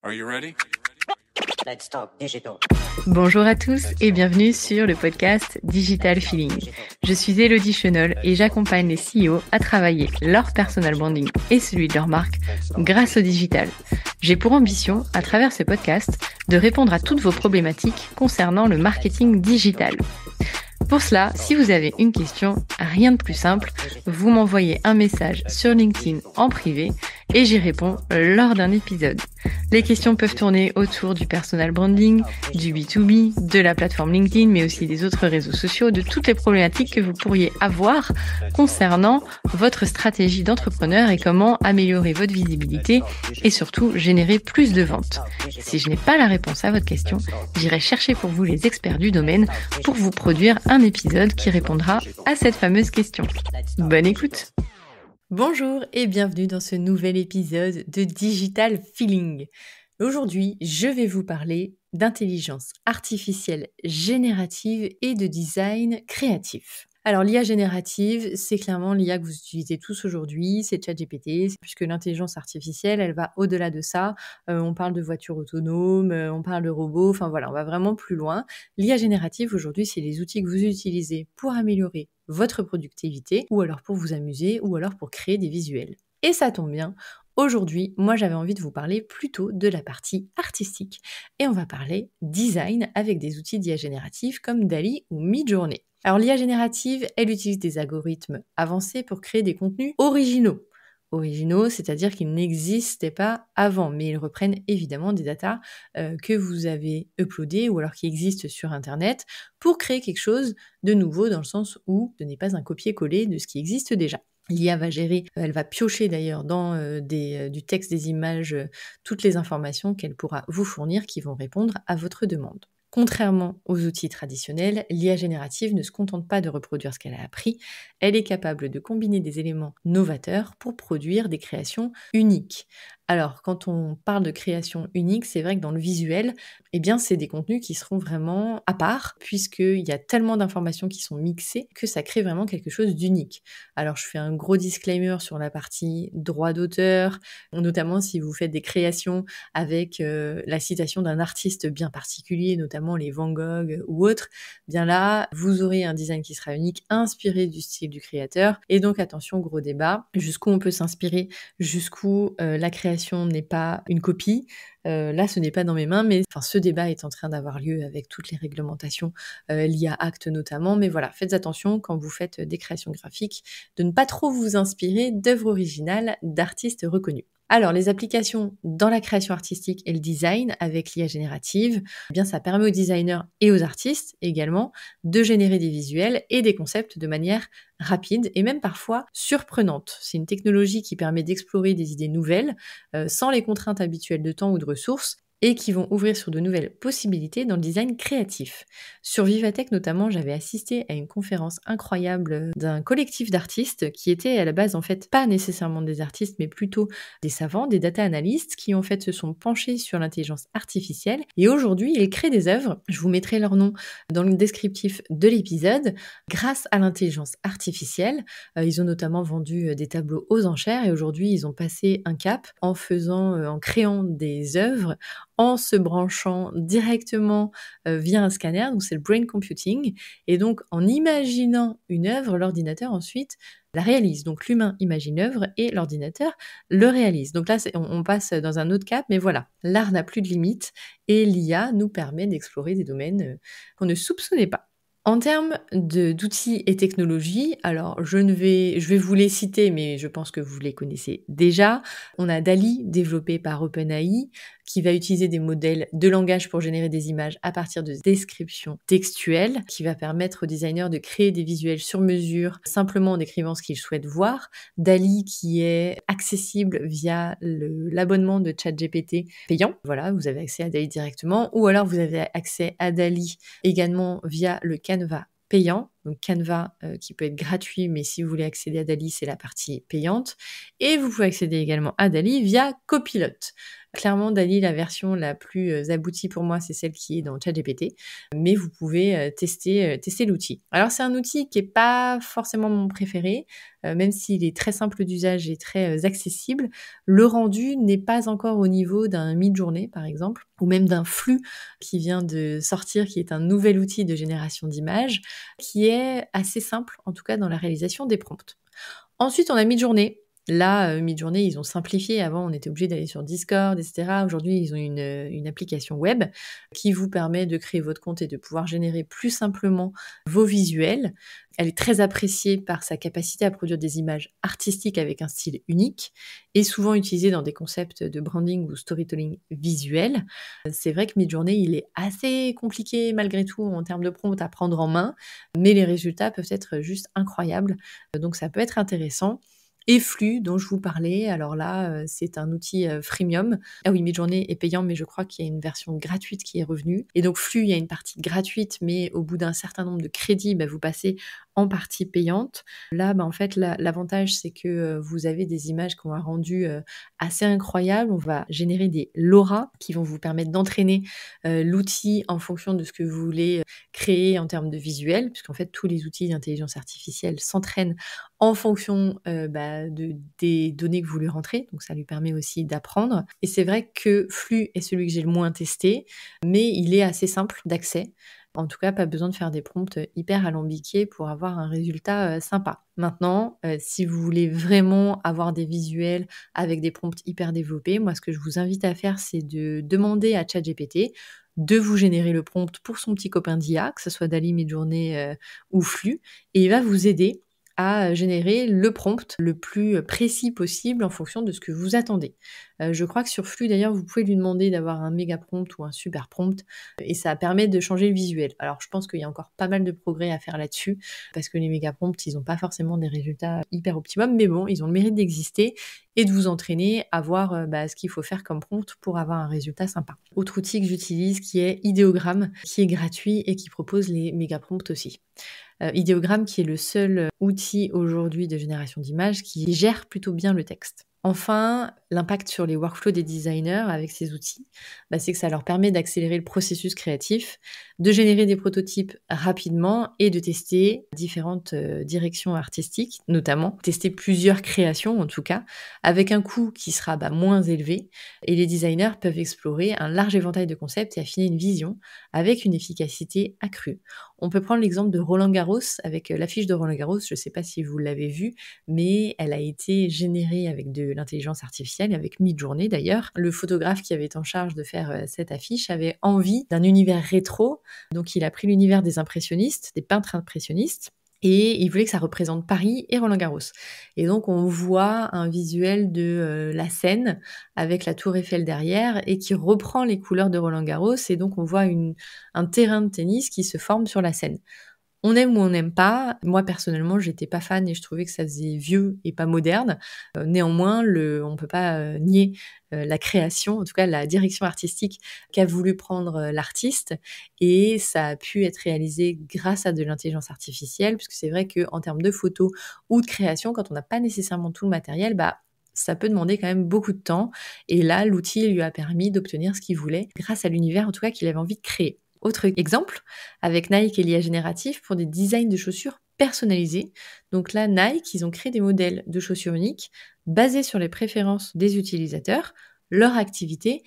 Are you ready? Let's talk digital. Bonjour à tous et bienvenue sur le podcast Digital Feeling. Je suis Elodie Chenol et j'accompagne les CEO à travailler leur personal branding et celui de leur marque grâce au digital. J'ai pour ambition, à travers ce podcast, de répondre à toutes vos problématiques concernant le marketing digital. Pour cela, si vous avez une question, rien de plus simple, vous m'envoyez un message sur LinkedIn en privé et j'y réponds lors d'un épisode. Les questions peuvent tourner autour du personal branding, du B2B, de la plateforme LinkedIn, mais aussi des autres réseaux sociaux, de toutes les problématiques que vous pourriez avoir concernant votre stratégie d'entrepreneur et comment améliorer votre visibilité et surtout générer plus de ventes. Si je n'ai pas la réponse à votre question, j'irai chercher pour vous les experts du domaine pour vous produire un épisode qui répondra à cette fameuse question. Bonne écoute! Bonjour et bienvenue dans ce nouvel épisode de Digital Feeling. Aujourd'hui, je vais vous parler d'intelligence artificielle générative et de design créatif. Alors l'IA générative, c'est clairement l'IA que vous utilisez tous aujourd'hui, c'est ChatGPT, puisque l'intelligence artificielle, elle va au-delà de ça. On parle de voitures autonomes, on parle de robots, enfin voilà, on va vraiment plus loin. L'IA générative aujourd'hui, c'est les outils que vous utilisez pour améliorer votre productivité, ou alors pour vous amuser, ou alors pour créer des visuels. Et ça tombe bien, aujourd'hui, moi j'avais envie de vous parler plutôt de la partie artistique. Et on va parler design avec des outils d'IA générative comme DALL-E ou Midjourney. Alors l'IA générative, elle utilise des algorithmes avancés pour créer des contenus originaux. Originaux, c'est-à-dire qu'ils n'existaient pas avant, mais ils reprennent évidemment des datas que vous avez uploadées ou alors qui existent sur Internet pour créer quelque chose de nouveau dans le sens où ce n'est pas un copier-coller de ce qui existe déjà. L'IA va gérer, elle va piocher d'ailleurs dans du texte, des images, toutes les informations qu'elle pourra vous fournir qui vont répondre à votre demande. Contrairement aux outils traditionnels, l'IA générative ne se contente pas de reproduire ce qu'elle a appris, elle est capable de combiner des éléments novateurs pour produire des créations uniques. Alors, quand on parle de création unique, c'est vrai que dans le visuel, eh bien, c'est des contenus qui seront vraiment à part, puisqu'il y a tellement d'informations qui sont mixées que ça crée vraiment quelque chose d'unique. Alors, je fais un gros disclaimer sur la partie droit d'auteur, notamment si vous faites des créations avec la citation d'un artiste bien particulier, notamment les Van Gogh ou autres, bien là, vous aurez un design qui sera unique, inspiré du style du créateur. Et donc, attention, gros débat, jusqu'où on peut s'inspirer, jusqu'où la création n'est pas une copie. Là, ce n'est pas dans mes mains, mais ce débat est en train d'avoir lieu avec toutes les réglementations, l'IA Act notamment. Mais voilà, faites attention quand vous faites des créations graphiques, de ne pas trop vous inspirer d'œuvres originales d'artistes reconnus. Alors, les applications dans la création artistique et le design avec l'IA générative, eh bien, ça permet aux designers et aux artistes également de générer des visuels et des concepts de manière rapide et même parfois surprenante. C'est une technologie qui permet d'explorer des idées nouvelles sans les contraintes habituelles de temps ou de ressources et qui vont ouvrir sur de nouvelles possibilités dans le design créatif. Sur Vivatech notamment, j'avais assisté à une conférence incroyable d'un collectif d'artistes qui étaient à la base en fait pas nécessairement des artistes mais plutôt des savants, des data analystes qui en fait se sont penchés sur l'intelligence artificielle et aujourd'hui ils créent des œuvres, je vous mettrai leur nom dans le descriptif de l'épisode, grâce à l'intelligence artificielle. Ils ont notamment vendu des tableaux aux enchères et aujourd'hui ils ont passé un cap en créant des œuvres en se branchant directement via un scanner, donc c'est le brain computing, et donc en imaginant une œuvre, l'ordinateur ensuite la réalise. Donc l'humain imagine l'œuvre et l'ordinateur le réalise. Donc là, on passe dans un autre cap, mais voilà, l'art n'a plus de limite et l'IA nous permet d'explorer des domaines qu'on ne soupçonnait pas. En termes d'outils et technologies, alors je vais vous les citer, mais je pense que vous les connaissez déjà. On a DALL-E, développé par OpenAI, qui va utiliser des modèles de langage pour générer des images à partir de descriptions textuelles, qui va permettre aux designers de créer des visuels sur mesure, simplement en décrivant ce qu'ils souhaitent voir. DALL-E qui est accessible via l'abonnement de ChatGPT payant. Voilà, vous avez accès à DALL-E directement, ou alors vous avez accès à DALL-E également via le Canva payant. donc Canva qui peut être gratuit, mais si vous voulez accéder à DALL-E, c'est la partie payante. Et vous pouvez accéder également à DALL-E via Copilot. Clairement, DALL-E, la version la plus aboutie pour moi, c'est celle qui est dans ChatGPT, mais vous pouvez tester l'outil. Alors c'est un outil qui est pas forcément mon préféré, même s'il est très simple d'usage et très accessible. Le rendu n'est pas encore au niveau d'un Midjourney, par exemple, ou même d'un Flux qui vient de sortir, qui est un nouvel outil de génération d'images, qui est assez simple, en tout cas dans la réalisation des prompts. Ensuite, on a Midjourney. Là, Midjourney, ils ont simplifié. Avant, on était obligé d'aller sur Discord, etc. Aujourd'hui, ils ont une application web qui vous permet de créer votre compte et de pouvoir générer plus simplement vos visuels. Elle est très appréciée par sa capacité à produire des images artistiques avec un style unique et souvent utilisée dans des concepts de branding ou storytelling visuel. C'est vrai que Midjourney, il est assez compliqué malgré tout en termes de prompt à prendre en main, mais les résultats peuvent être juste incroyables. Donc ça peut être intéressant. Et Flux, dont je vous parlais, alors là, c'est un outil freemium. Ah oui, Midjourney est payant, mais je crois qu'il y a une version gratuite qui est revenue. Et donc Flux, il y a une partie gratuite, mais au bout d'un certain nombre de crédits, vous passez en partie payante. Là, en fait, l'avantage, c'est que vous avez des images qu'on a rendues assez incroyables. On va générer des LoRa qui vont vous permettre d'entraîner l'outil en fonction de ce que vous voulez créer en termes de visuel, puisqu'en fait, tous les outils d'intelligence artificielle s'entraînent en fonction des données que vous lui rentrez, donc ça lui permet aussi d'apprendre. Et c'est vrai que Flux est celui que j'ai le moins testé, mais il est assez simple d'accès. En tout cas, pas besoin de faire des prompts hyper alambiqués pour avoir un résultat sympa. Maintenant, si vous voulez vraiment avoir des visuels avec des prompts hyper développés, moi ce que je vous invite à faire, c'est de demander à ChatGPT de vous générer le prompt pour son petit copain d'IA, que ce soit DALL-E, Midjourney ou Flux, et il va vous aider à générer le prompt le plus précis possible en fonction de ce que vous attendez. Je crois que sur Flux, d'ailleurs, vous pouvez lui demander d'avoir un méga prompt ou un super prompt et ça permet de changer le visuel. Alors, je pense qu'il y a encore pas mal de progrès à faire là-dessus parce que les méga prompts, ils n'ont pas forcément des résultats hyper optimum, mais bon, ils ont le mérite d'exister et de vous entraîner à voir ce qu'il faut faire comme prompt pour avoir un résultat sympa. Autre outil que j'utilise qui est Ideogram, qui est gratuit et qui propose les méga prompts aussi. Ideogram qui est le seul outil aujourd'hui de génération d'images qui gère plutôt bien le texte. Enfin, l'impact sur les workflows des designers avec ces outils, c'est que ça leur permet d'accélérer le processus créatif, de générer des prototypes rapidement et de tester différentes directions artistiques, notamment tester plusieurs créations en tout cas, avec un coût qui sera moins élevé. Et les designers peuvent explorer un large éventail de concepts et affiner une vision avec une efficacité accrue. On peut prendre l'exemple de Roland Garros avec l'affiche de Roland Garros, je ne sais pas si vous l'avez vue, mais elle a été générée avec de l'intelligence artificielle, avec Midjourney d'ailleurs. Le photographe qui avait été en charge de faire cette affiche avait envie d'un univers rétro, donc il a pris l'univers des impressionnistes, des peintres impressionnistes, et il voulait que ça représente Paris et Roland-Garros. Et donc on voit un visuel de la Seine avec la tour Eiffel derrière et qui reprend les couleurs de Roland-Garros, et donc on voit un terrain de tennis qui se forme sur la Seine. On aime ou on n'aime pas. Moi, personnellement, j'étais pas fan et je trouvais que ça faisait vieux et pas moderne. Néanmoins, on peut pas nier la création, en tout cas la direction artistique qu'a voulu prendre l'artiste. Et ça a pu être réalisé grâce à de l'intelligence artificielle, puisque c'est vrai qu'en termes de photos ou de création, quand on n'a pas nécessairement tout le matériel, ça peut demander quand même beaucoup de temps. Et là, l'outil lui a permis d'obtenir ce qu'il voulait, grâce à l'univers en tout cas qu'il avait envie de créer. Autre exemple, avec Nike et l'IA générative pour des designs de chaussures personnalisés. Donc là, Nike, ils ont créé des modèles de chaussures uniques basés sur les préférences des utilisateurs, leur activité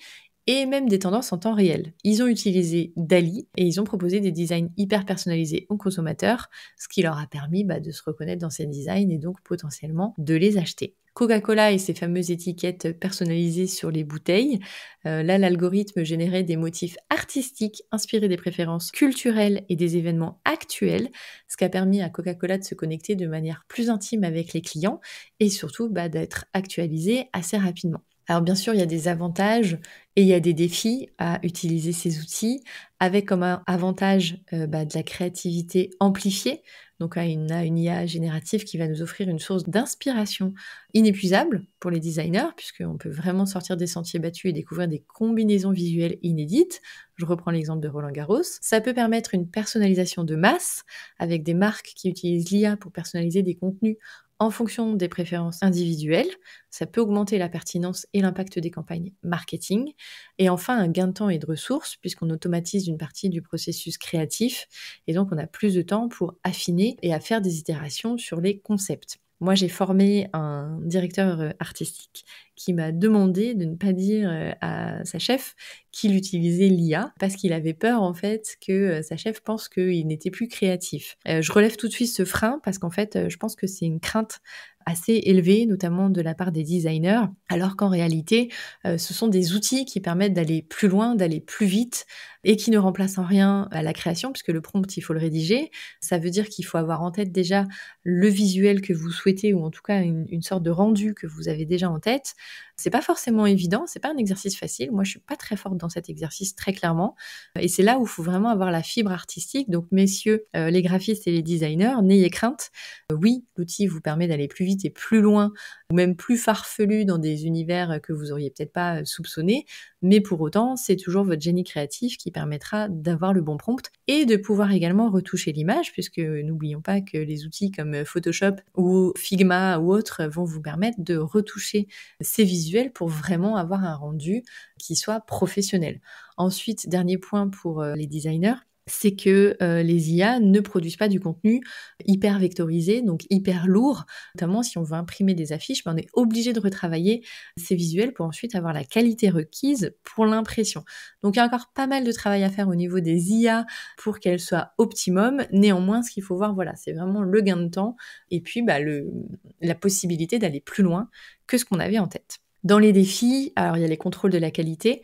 et même des tendances en temps réel. Ils ont utilisé DALL-E et ils ont proposé des designs hyper personnalisés aux consommateurs, ce qui leur a permis de se reconnaître dans ces designs et donc potentiellement de les acheter. Coca-Cola et ses fameuses étiquettes personnalisées sur les bouteilles. Là, l'algorithme générait des motifs artistiques inspirés des préférences culturelles et des événements actuels, ce qui a permis à Coca-Cola de se connecter de manière plus intime avec les clients et surtout d'être actualisé assez rapidement. Alors bien sûr, il y a des avantages et il y a des défis à utiliser ces outils. avec comme avantage de la créativité amplifiée. Donc on a une IA générative qui va nous offrir une source d'inspiration inépuisable pour les designers, puisqu'on peut vraiment sortir des sentiers battus et découvrir des combinaisons visuelles inédites. Je reprends l'exemple de Roland Garros. Ça peut permettre une personnalisation de masse, avec des marques qui utilisent l'IA pour personnaliser des contenus en fonction des préférences individuelles. Ça peut augmenter la pertinence et l'impact des campagnes marketing. Et enfin, un gain de temps et de ressources, puisqu'on automatise une partie du processus créatif. Et donc, on a plus de temps pour affiner et à faire des itérations sur les concepts. Moi, j'ai formé un directeur artistique qui m'a demandé de ne pas dire à sa chef qu'il utilisait l'IA parce qu'il avait peur en fait que sa chef pense qu'il n'était plus créatif. Je relève tout de suite ce frein parce qu'en fait, je pense que c'est une crainte assez élevée, notamment de la part des designers, alors qu'en réalité, ce sont des outils qui permettent d'aller plus loin, d'aller plus vite et qui ne remplacent en rien la création, puisque le prompt, il faut le rédiger. Ça veut dire qu'il faut avoir en tête déjà le visuel que vous souhaitez, ou en tout cas une sorte de rendu que vous avez déjà en tête. C'est pas forcément évident, c'est pas un exercice facile. Moi, je suis pas très forte dans cet exercice, très clairement. Et c'est là où il faut vraiment avoir la fibre artistique. Donc, messieurs, les graphistes et les designers, n'ayez crainte. Oui, l'outil vous permet d'aller plus vite et plus loin, ou même plus farfelu dans des univers que vous auriez peut-être pas soupçonnés. Mais pour autant, c'est toujours votre génie créatif qui permettra d'avoir le bon prompt et de pouvoir également retoucher l'image, puisque n'oublions pas que les outils comme Photoshop ou Figma ou autres vont vous permettre de retoucher ces visuels pour vraiment avoir un rendu qui soit professionnel. Ensuite, dernier point pour les designers, c'est que les IA ne produisent pas du contenu hyper vectorisé, donc hyper lourd. Notamment si on veut imprimer des affiches, on est obligé de retravailler ces visuels pour ensuite avoir la qualité requise pour l'impression. Donc il y a encore pas mal de travail à faire au niveau des IA pour qu'elles soient optimum. Néanmoins, ce qu'il faut voir, voilà, c'est vraiment le gain de temps et puis la possibilité d'aller plus loin que ce qu'on avait en tête. Dans les défis, alors il y a les contrôles de la qualité.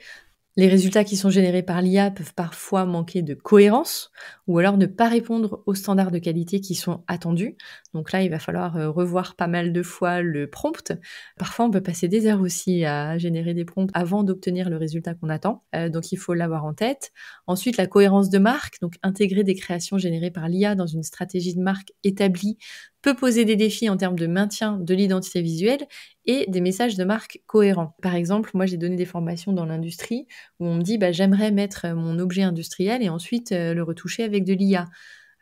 Les résultats qui sont générés par l'IA peuvent parfois manquer de cohérence ou alors ne pas répondre aux standards de qualité qui sont attendus. Donc là, il va falloir revoir pas mal de fois le prompt. Parfois, on peut passer des heures aussi à générer des prompts avant d'obtenir le résultat qu'on attend. Donc il faut l'avoir en tête. Ensuite, la cohérence de marque, donc intégrer des créations générées par l'IA dans une stratégie de marque établie peut poser des défis en termes de maintien de l'identité visuelle et des messages de marque cohérents. Par exemple, moi j'ai donné des formations dans l'industrie où on me dit j'aimerais mettre mon objet industriel et ensuite le retoucher avec de l'IA.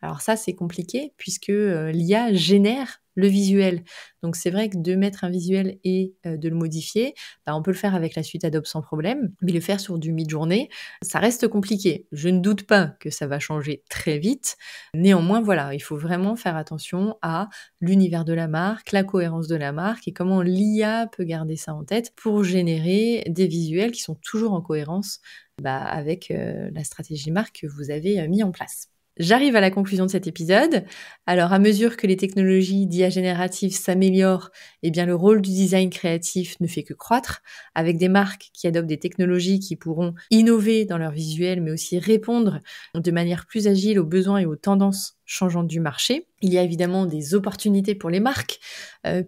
Alors ça, c'est compliqué puisque l'IA génère le visuel. Donc c'est vrai que de mettre un visuel et de le modifier, on peut le faire avec la suite Adobe sans problème, mais le faire sur du mid-journée, ça reste compliqué. Je ne doute pas que ça va changer très vite. Néanmoins, voilà, il faut vraiment faire attention à l'univers de la marque, la cohérence de la marque et comment l'IA peut garder ça en tête pour générer des visuels qui sont toujours en cohérence avec la stratégie marque que vous avez mis en place. J'arrive à la conclusion de cet épisode. Alors, à mesure que les technologies d'IA générative s'améliorent, le rôle du design créatif ne fait que croître, avec des marques qui adoptent des technologies qui pourront innover dans leur visuel, mais aussi répondre de manière plus agile aux besoins et aux tendances changeantes du marché. Il y a évidemment des opportunités pour les marques,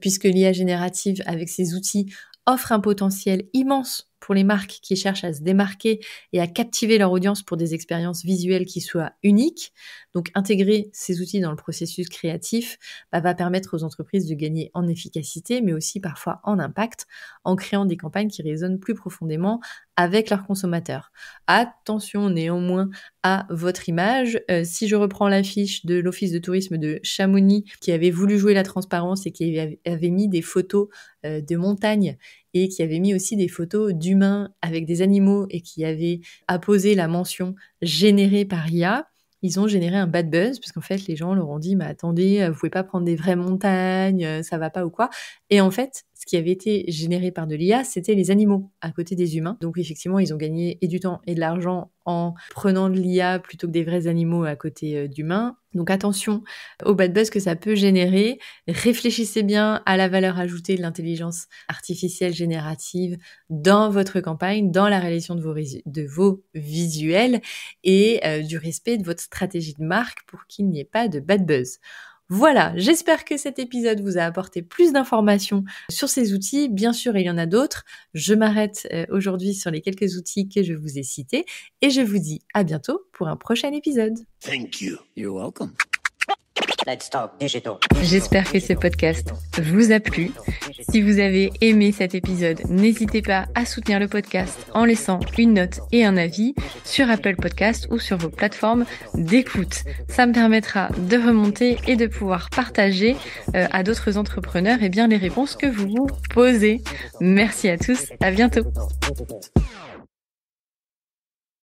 puisque l'IA générative, avec ses outils, offre un potentiel immense pour les marques qui cherchent à se démarquer et à captiver leur audience pour des expériences visuelles qui soient uniques. Donc intégrer ces outils dans le processus créatif va permettre aux entreprises de gagner en efficacité, mais aussi parfois en impact, en créant des campagnes qui résonnent plus profondément avec leurs consommateurs. Attention néanmoins à votre image. Si je reprends l'affiche de l'Office de tourisme de Chamonix qui avait voulu jouer la transparence et qui avait mis des photos de montagnes et qui avait mis aussi des photos d'humains avec des animaux et qui avait apposé la mention générée par IA, ils ont généré un bad buzz parce qu'en fait les gens leur ont dit mais attendez, vous pouvez pas prendre des vraies montagnes, ça va pas ou quoi. Et en fait, ce qui avait été généré par de l'IA, c'était les animaux à côté des humains. Donc effectivement, ils ont gagné et du temps et de l'argent en prenant de l'IA plutôt que des vrais animaux à côté d'humains. Donc attention au bad buzz que ça peut générer. Réfléchissez bien à la valeur ajoutée de l'intelligence artificielle générative dans votre campagne, dans la réalisation de vos visuels et du respect de votre stratégie de marque pour qu'il n'y ait pas de bad buzz. Voilà, j'espère que cet épisode vous a apporté plus d'informations sur ces outils. Bien sûr, il y en a d'autres. Je m'arrête aujourd'hui sur les quelques outils que je vous ai cités et je vous dis à bientôt pour un prochain épisode. Thank you. You're welcome. Let's talk digital. J'espère que ce podcast vous a plu. Si vous avez aimé cet épisode, n'hésitez pas à soutenir le podcast en laissant une note et un avis sur Apple Podcast ou sur vos plateformes d'écoute. Ça me permettra de remonter et de pouvoir partager à d'autres entrepreneurs les réponses que vous vous posez. Merci à tous, à bientôt.